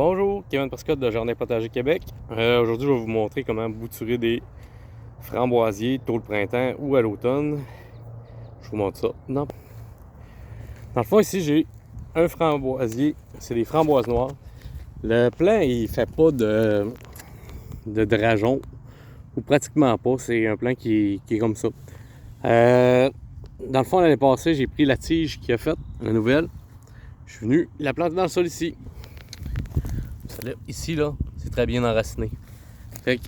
Bonjour, Kevin Prescott de Jardin Potager Québec. Aujourd'hui, je vais vous montrer comment bouturer des framboisiers tôt le printemps ou à l'automne. Je vous montre ça. Dans le fond, ici, j'ai un framboisier. C'est des framboises noires. Le plant, il fait pas de drageon, ou pratiquement pas. C'est un plant qui est comme ça. Dans le fond, l'année passée, j'ai pris la tige qui a fait, la nouvelle. Je suis venu la planter dans le sol ici. Celle-là, ici, là, c'est très bien enraciné. Fait que,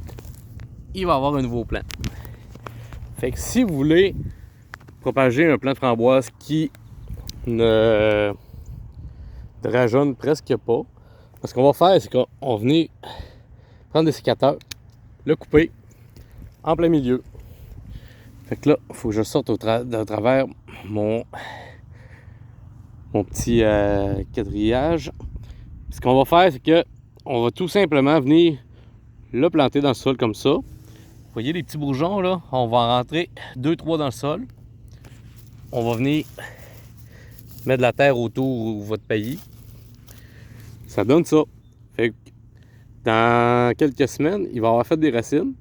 il va avoir un nouveau plant. Fait que si vous voulez propager un plant de framboise qui ne drageonne presque pas, ce qu'on va faire, c'est qu'on va venir prendre des sécateurs, le couper en plein milieu. Fait que là, il faut que je sorte de travers mon petit quadrillage. Ce qu'on va faire, c'est que on va tout simplement venir le planter dans le sol comme ça. Vous voyez les petits bourgeons là? On va en rentrer 2-3 dans le sol. On va venir mettre de la terre autour de votre paillis. Ça donne ça. Fait que dans quelques semaines, il va avoir fait des racines.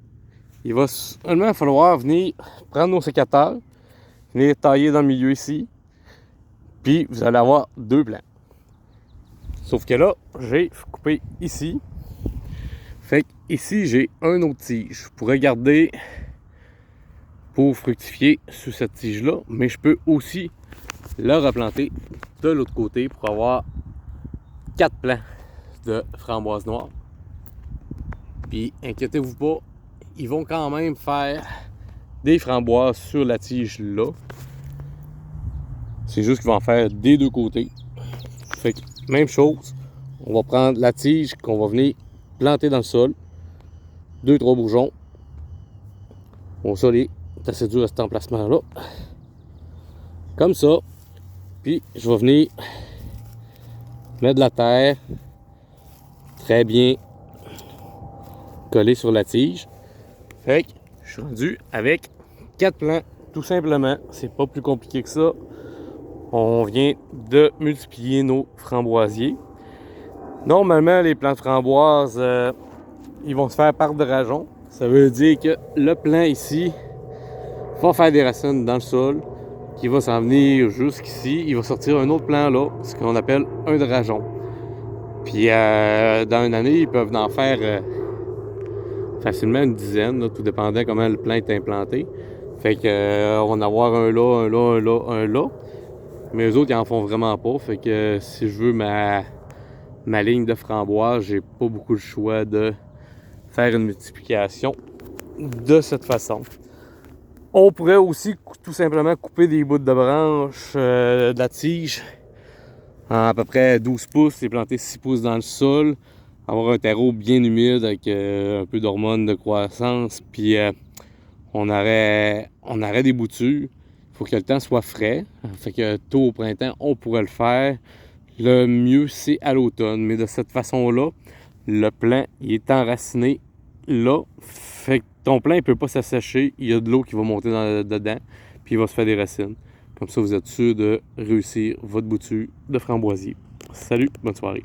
Il va seulement falloir venir prendre nos sécateurs, venir tailler dans le milieu ici. Puis vous allez avoir deux plants. Sauf que là, j'ai coupé ici. Fait que ici, j'ai un autre tige. Je pourrais garder pour fructifier sur cette tige-là, mais je peux aussi le replanter de l'autre côté pour avoir 4 plants de framboises noires. Puis, inquiétez-vous pas, ils vont quand même faire des framboises sur la tige là. C'est juste qu'ils vont en faire des deux côtés. Fait que, même chose, on va prendre la tige qu'on va venir planter dans le sol. 2-3 bourgeons. Bon, ça, est assez dur à cet emplacement-là. Comme ça. Puis, je vais venir mettre de la terre très bien collée sur la tige. Fait que je suis rendu avec 4 plants, tout simplement. C'est pas plus compliqué que ça. On vient de multiplier nos framboisiers. Normalement, les plants de framboises, ils vont se faire par drageon. Ça veut dire que le plant ici va faire des racines dans le sol, qui va s'en venir jusqu'ici. Il va sortir un autre plant là, ce qu'on appelle un drageon. Puis dans une année, ils peuvent en faire facilement une dizaine, là, tout dépendant comment le plant est implanté. Fait que on va en avoir un là, un là, un là, un là. Mais eux autres, ils en font vraiment pas. Fait que si je veux ma ligne de framboise, j'ai pas beaucoup le choix de faire une multiplication de cette façon. On pourrait aussi tout simplement couper des bouts de branches de la tige à peu près 12 pouces et planter 6 pouces dans le sol. Avoir un terreau bien humide avec un peu d'hormones de croissance. Puis on aurait des boutures. Il faut que le temps soit frais. Fait que tôt au printemps, on pourrait le faire. Le mieux, c'est à l'automne. Mais de cette façon-là, le plant il est enraciné là. Fait que ton plant ne peut pas s'assécher. Il y a de l'eau qui va monter dedans. Puis il va se faire des racines. Comme ça, vous êtes sûr de réussir votre bouture de framboisier. Salut, bonne soirée.